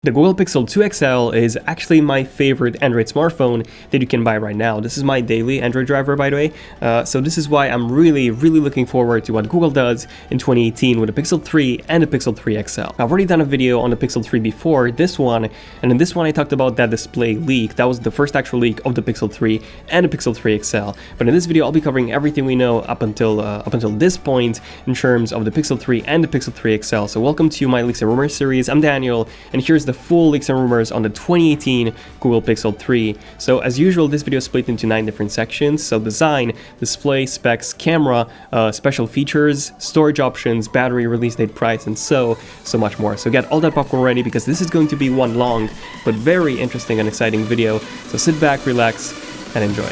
The Google Pixel 2 XL is actually my favorite Android smartphone that you can buy right now. This is my daily Android driver, by the way, so this is why I'm really looking forward to what Google does in 2018 with the Pixel 3 and the Pixel 3 XL. I've already done a video on the Pixel 3 before this one, and in this one I talked about that display leak. That was the first actual leak of the Pixel 3 and the Pixel 3 XL. But in this video I'll be covering everything we know up until this point in terms of the Pixel 3 and the Pixel 3 XL. So welcome to my Leaks and Rumors series. I'm Daniel, and here's the full leaks and rumors on the 2018 Google Pixel 3. So as usual, this video is split into 9 different sections. So design, display, specs, camera, special features, storage options, battery, release date, price, and so much more. So get all that popcorn ready because this is going to be one long but very interesting and exciting video. So sit back, relax, and enjoy.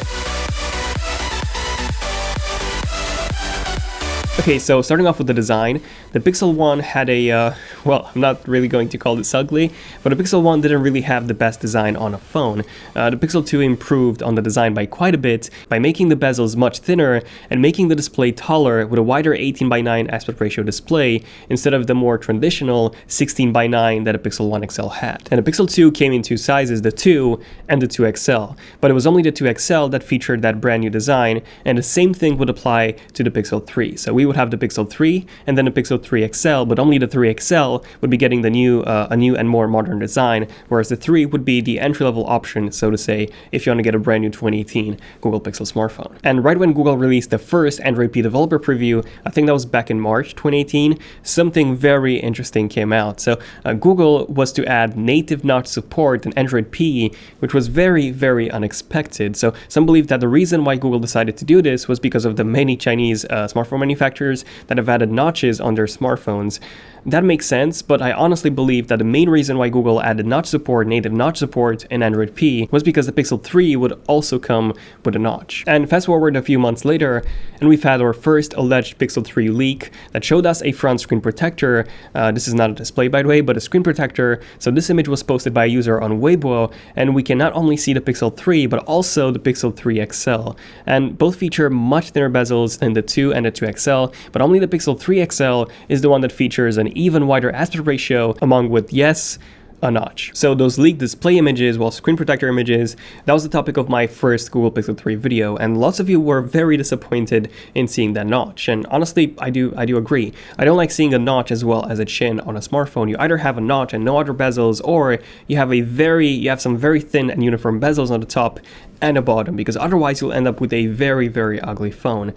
Okay, so starting off with the design, the Pixel 1 had a, well, I'm not really going to call this ugly, but the Pixel 1 didn't really have the best design on a phone. The Pixel 2 improved on the design by quite a bit by making the bezels much thinner and making the display taller with a wider 18:9 aspect ratio display instead of the more traditional 16:9 that the Pixel 1 XL had. And the Pixel 2 came in two sizes, the 2 and the 2 XL, but it was only the 2 XL that featured that brand new design, and the same thing would apply to the Pixel 3. So we would have the Pixel 3 and then the Pixel 3 XL, but only the 3 XL would be getting the new, a new and more modern design, whereas the 3 would be the entry-level option, so to say, if you want to get a brand new 2018 Google Pixel smartphone. And right when Google released the first Android P developer preview, I think that was back in March 2018, something very interesting came out. So Google was to add native notch support in Android P, which was very unexpected. So some believe that the reason why Google decided to do this was because of the many Chinese smartphone manufacturers that have added notches on their smartphones. That makes sense, but I honestly believe that the main reason why Google added notch support, native notch support in Android P was because the Pixel 3 would also come with a notch. And fast forward a few months later, and we've had our first alleged Pixel 3 leak that showed us a front screen protector. This is not a display, by the way, but a screen protector. So this image was posted by a user on Weibo, and we can not only see the Pixel 3, but also the Pixel 3 XL. And both feature much thinner bezels than the 2 and the 2 XL, but only the Pixel 3 XL is the one that features an even wider aspect ratio, along with, yes, a notch. So those leaked display images, well, screen protector images, that was the topic of my first Google Pixel 3 video, and lots of you were very disappointed in seeing that notch. And honestly, I do agree. I don't like seeing a notch as well as a chin on a smartphone. You either have a notch and no other bezels, or you have some very thin and uniform bezels on the top and the bottom, because otherwise you'll end up with a very ugly phone.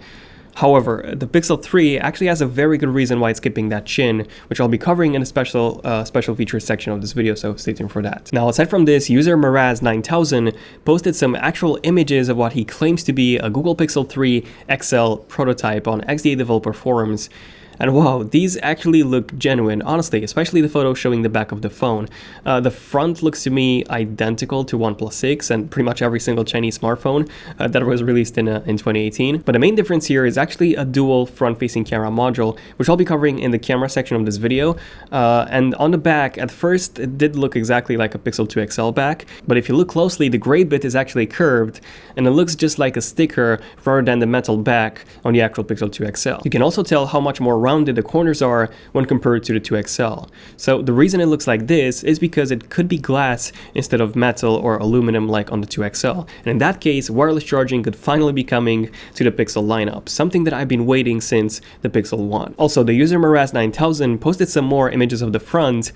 However, the Pixel 3 actually has a very good reason why it's skipping that chin, which I'll be covering in a special features section of this video, so stay tuned for that. Now, aside from this, user Miraz9000 posted some actual images of what he claims to be a Google Pixel 3 XL prototype on XDA developer forums. And wow, these actually look genuine, honestly, especially the photo showing the back of the phone. The front looks to me identical to OnePlus 6 and pretty much every single Chinese smartphone that was released in 2018. But the main difference here is actually a dual front-facing camera module, which I'll be covering in the camera section of this video. And on the back, at first, it did look exactly like a Pixel 2 XL back, but if you look closely, the gray bit is actually curved, and it looks just like a sticker rather than the metal back on the actual Pixel 2 XL. You can also tell how much more rounded the corners are when compared to the 2 XL. So the reason it looks like this is because it could be glass instead of metal or aluminum like on the 2 XL. And in that case, wireless charging could finally be coming to the Pixel lineup, something that I've been waiting since the Pixel 1. Also, the user Miraz9000 posted some more images of the front.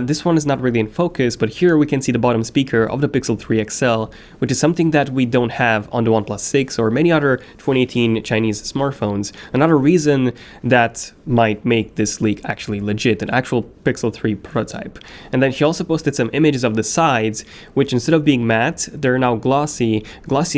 This one is not really in focus, but here we can see the bottom speaker of the Pixel 3 XL, which is something that we don't have on the OnePlus 6 or many other 2018 Chinese smartphones. Another reason that might make this leak actually legit, an actual Pixel 3 prototype. And then he also posted some images of the sides, which instead of being matte, they're now glossy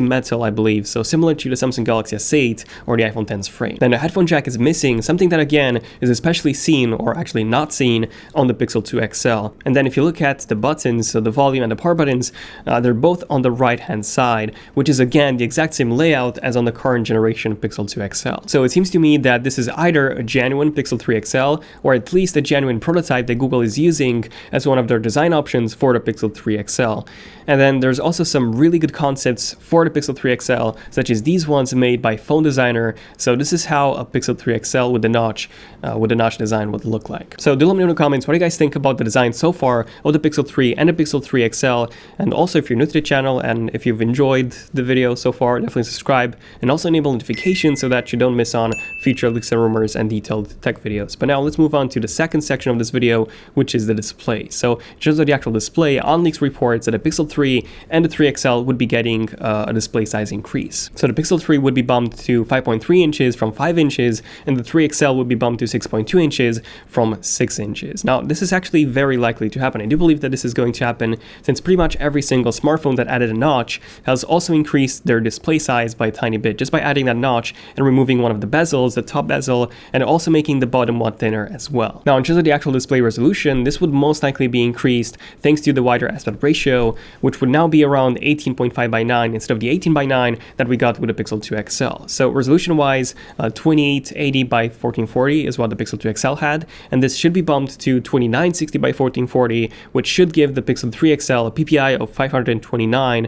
metal, I believe, so similar to the Samsung Galaxy S8 or the iPhone X's frame. Then the headphone jack is missing, something that again is especially seen, or actually not seen, on the Pixel 2 XL. And then if you look at the buttons, so the volume and the power buttons, they're both on the right hand side, which is again the exact same layout as on the current generation Pixel 2 XL. So it seems to me that this is either a genuine genuine Pixel 3 XL, or at least a genuine prototype that Google is using as one of their design options for the Pixel 3 XL. And then there's also some really good concepts for the Pixel 3 XL, such as these ones made by Phone Designer. So this is how a Pixel 3 XL with the notch design would look like. So do let me know in the comments what do you guys think about the design so far of the Pixel 3 and the Pixel 3 XL. And also, if you're new to the channel and if you've enjoyed the video so far, definitely subscribe and also enable notifications so that you don't miss on future leaks and rumors and detailed tech videos. But now let's move on to the second section of this video, which is the display. So in terms of the actual display, OnLeaks reports that the Pixel 3 and the 3 XL would be getting a display size increase. So the Pixel 3 would be bumped to 5.3 inches from 5 inches, and the 3 XL would be bumped to 6.2 inches from 6 inches. Now, this is actually very likely to happen. I do believe that this is going to happen since pretty much every single smartphone that added a notch has also increased their display size by a tiny bit, just by adding that notch and removing one of the bezels, the top bezel, and also making the bottom one thinner as well. Now, in terms of the actual display resolution, this would most likely be increased thanks to the wider aspect ratio, which would now be around 18.5 by 9 instead of the 18 by 9 that we got with the Pixel 2 XL. So resolution-wise, 2880 by 1440 is what the Pixel 2 XL had, and this should be bumped to 2960 by 1440, which should give the Pixel 3 XL a PPI of 529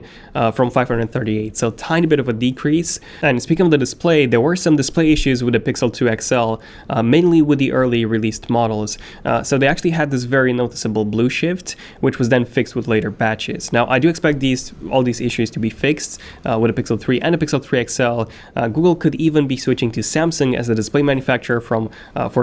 from 538, so tiny bit of a decrease. And speaking of the display, there were some display issues with the Pixel 2 XL, mainly with the early released models. So they actually had this very noticeable blue shift, which was then fixed with later batches. Now, I do expect all these issues to be fixed with the Pixel 3 and the Pixel 3 XL. Google could even be switching to Samsung as the display manufacturer for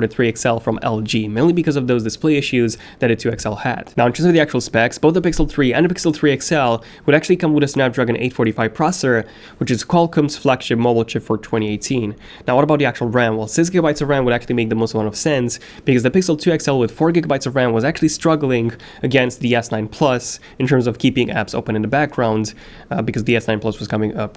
the 3 XL from LG, mainly because of those display issues that the 2 XL had. Now, in terms of the actual specs, both the Pixel 3 and the Pixel 3 XL would actually come with a Snapdragon 845 processor, which is Qualcomm's flagship mobile chip for 2018. Now, what about the actual RAM? Well, 6GB of RAM would actually make the most amount of sense, because the Pixel 2 XL with 4GB of RAM was actually struggling against the S9 Plus in terms of keeping apps open in the background, because the S9 Plus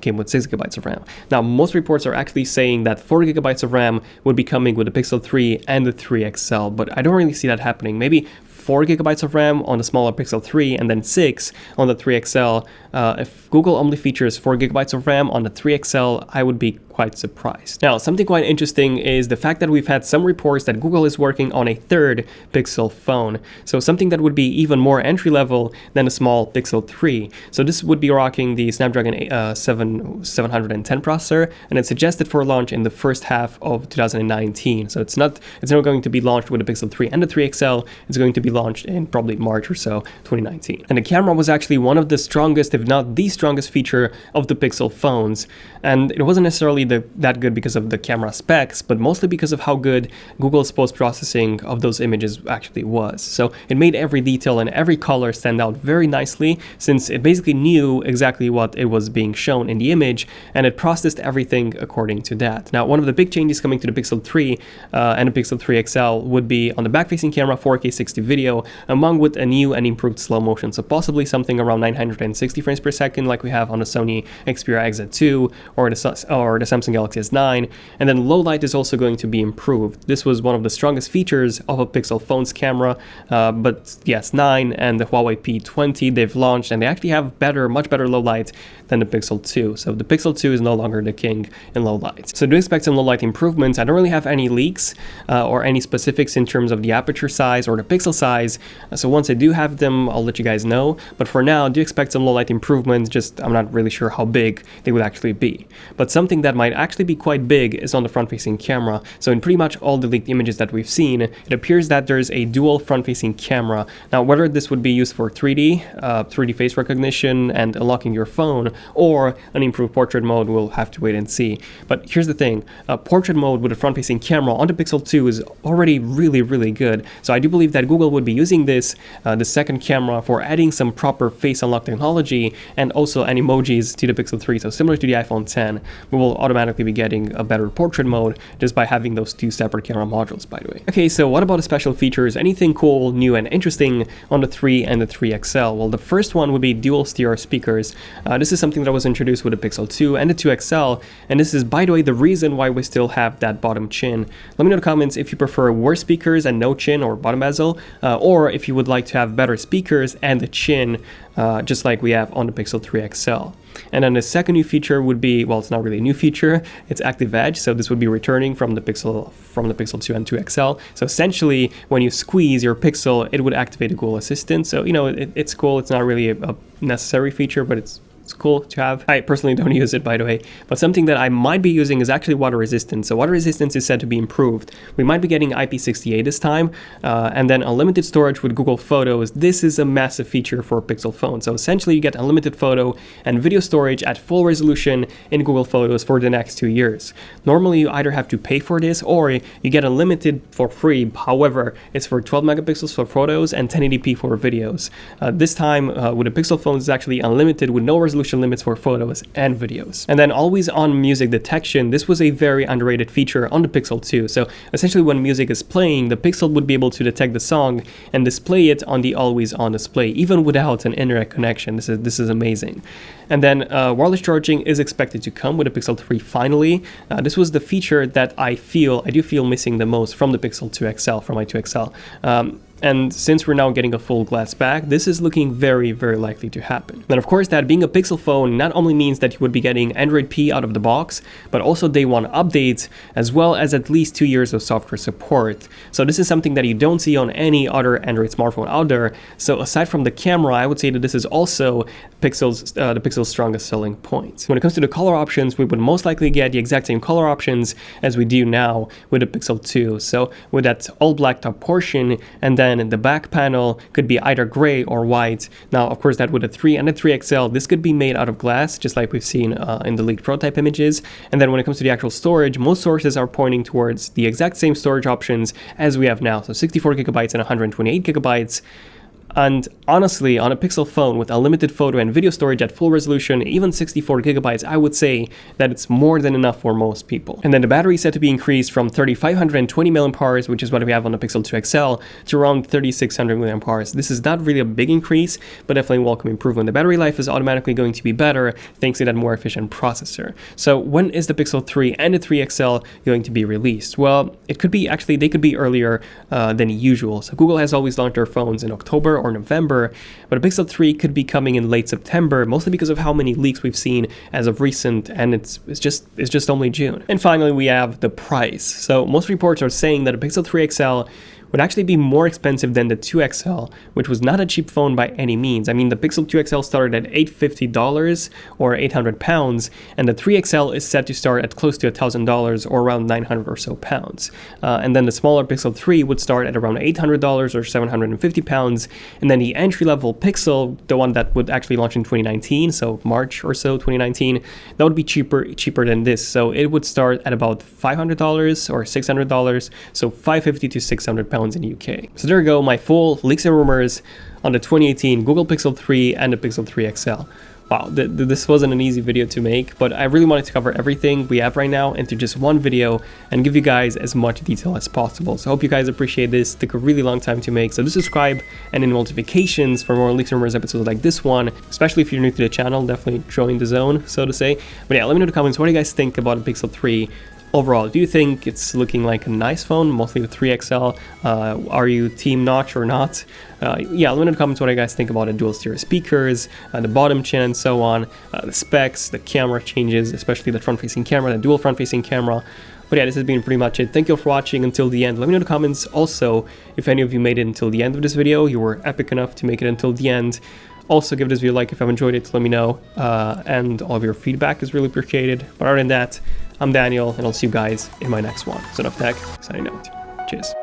came with 6GB of RAM. Now, most reports are actually saying that 4GB of RAM would be coming with the Pixel 3 and the 3 XL, but I don't really see that happening. Maybe 4GB of RAM on the smaller Pixel 3 and then 6 on the 3 XL. If Google only features 4GB of RAM on the 3 XL, I would be quite surprised. Now, something quite interesting is the fact that we've had some reports that Google is working on a third Pixel phone. So something that would be even more entry-level than a small Pixel 3. So this would be rocking the Snapdragon 710 processor, and it's suggested for launch in the first half of 2019. So it's not going to be launched with the Pixel 3 and the 3 XL. It's going to be launched in probably March or so, 2019. And the camera was actually one of the strongest, if not the strongest feature of the Pixel phones. And it wasn't necessarily that good because of the camera specs, but mostly because of how good Google's post-processing of those images actually was. So it made every detail and every color stand out very nicely, since it basically knew exactly what it was being shown in the image, and it processed everything according to that. Now, one of the big changes coming to the Pixel 3 and the Pixel 3 XL would be on the back-facing camera 4K 60 video, among with a new and improved slow motion, so possibly something around 960 frames per second like we have on the Sony Xperia XZ2 or the Samsung Galaxy S9, and then low light is also going to be improved. This was one of the strongest features of a Pixel phone's camera, but the S9 and the Huawei P20 they've launched, and they actually have much better low light than the Pixel 2. So the Pixel 2 is no longer the king in low light. So do expect some low light improvements. I don't really have any leaks or any specifics in terms of the aperture size or the pixel size. So once I do have them, I'll let you guys know. But for now, do expect some low light improvements. Just I'm not really sure how big they would actually be. But something that might actually be quite big is on the front-facing camera. So in pretty much all the leaked images that we've seen, it appears that there's a dual front-facing camera. Now, whether this would be used for 3D face recognition and unlocking your phone, or an improved portrait mode, we'll have to wait and see. But here's the thing, portrait mode with a front-facing camera on the Pixel 2 is already really, really good. So I do believe that Google would be using this, the second camera, for adding some proper face unlock technology and also an emojis to the Pixel 3. So similar to the iPhone 10, we will automatically be getting a better portrait mode just by having those two separate camera modules, by the way. Okay, so what about the special features? Anything cool, new, and interesting on the 3 and the 3 XL? Well, the first one would be dual stereo speakers. This is something that was introduced with the Pixel 2 and the 2 XL, and this is, by the way, the reason why we still have that bottom chin. Let me know in the comments if you prefer worse speakers and no chin or bottom bezel, or if you would like to have better speakers and the chin just like we have on the Pixel 3 XL. And then the second new feature would be, well, it's not really a new feature, it's Active Edge. So this would be returning from the Pixel 2 and 2 XL. So essentially, when you squeeze your Pixel, it would activate a Google Assistant. So, you know, it's cool. It's not really a necessary feature, but it's cool to have. I personally don't use it, by the way, but something that I might be using is actually water resistance. So water resistance is said to be improved. We might be getting IP68 this time, and then unlimited storage with Google Photos. This is a massive feature for a Pixel phone. So essentially you get unlimited photo and video storage at full resolution in Google Photos for the next 2 years. Normally you either have to pay for this or you get unlimited for free. However, it's for 12 megapixels for photos and 1080p for videos. This time with the Pixel phones, it's actually unlimited with no resolution limits for photos and videos. And then always on music detection. This was a very underrated feature on the Pixel 2. So essentially when music is playing, the Pixel would be able to detect the song and display it on the always on display, even without an internet connection. This is amazing. And then wireless charging is expected to come with the Pixel 3 finally. This was the feature that I do feel missing the most from the Pixel 2 XL, from my 2 XL. And since we're now getting a full glass back, this is looking very, very likely to happen. Then of course, that being a Pixel phone not only means that you would be getting Android P out of the box, but also day one updates, as well as at least 2 years of software support. So this is something that you don't see on any other Android smartphone out there. So aside from the camera, I would say that this is also the Pixel's strongest selling point. When it comes to the color options, we would most likely get the exact same color options as we do now with the Pixel 2. So with that all black top portion, and then the back panel could be either gray or white. Now, of course, that with the 3 and the 3 XL, this could be made out of glass, just like we've seen in the leaked prototype images. And then when it comes to the actual storage, most sources are pointing towards the exact same storage options as we have now. So 64 gigabytes and 128 gigabytes. And honestly, on a Pixel phone with unlimited photo and video storage at full resolution, even 64 gigabytes, I would say that it's more than enough for most people. And then the battery is set to be increased from 3520 mAh, which is what we have on the Pixel 2 XL, to around 3600 mAh. This is not really a big increase, but definitely a welcome improvement. The battery life is automatically going to be better thanks to that more efficient processor. So when is the Pixel 3 and the 3 XL going to be released? Well, it could be actually, they could be earlier than usual. So Google has always launched their phones in October or November, but a Pixel 3 could be coming in late September, mostly because of how many leaks we've seen as of recent, and it's just only June. And finally, we have the price. So most reports are saying that a Pixel 3 XL would actually be more expensive than the 2 XL, which was not a cheap phone by any means. I mean, the Pixel 2 XL started at $850 or 800 pounds, and the 3 XL is set to start at close to $1,000 or around 900 or so pounds. And then the smaller Pixel 3 would start at around $800 or 750 pounds, and then the entry-level Pixel, the one that would actually launch in 2019, so March or so 2019, that would be cheaper than this. So it would start at about $500 or $600, so $550 to $600 in the UK. So there you go, my full leaks and rumors on the 2018 Google Pixel 3 and the Pixel 3 XL. Wow, this wasn't an easy video to make, but I really wanted to cover everything we have right now into just one video and give you guys as much detail as possible. So I hope you guys appreciate this. It took a really long time to make, so do subscribe and hit notifications for more leaks and rumors episodes like this one, especially if you're new to the channel. Definitely join the zone, so to say. But yeah, let me know in the comments, what do you guys think about the Pixel 3 overall? Do you think it's looking like a nice phone, mostly the 3 XL? Are you team notch or not? Yeah, let me know in the comments what you guys think about the dual stereo speakers, the bottom chin and so on, the specs, the camera changes, especially the front-facing camera, the dual front-facing camera. But yeah, this has been pretty much it. Thank you for watching until the end. Let me know in the comments also if any of you made it until the end of this video. You were epic enough to make it until the end. Also, give this video a like if you've enjoyed it, let me know, and all of your feedback is really appreciated. But other than that, I'm Daniel, and I'll see you guys in my next one. ZONEofTECH, signing out. Cheers.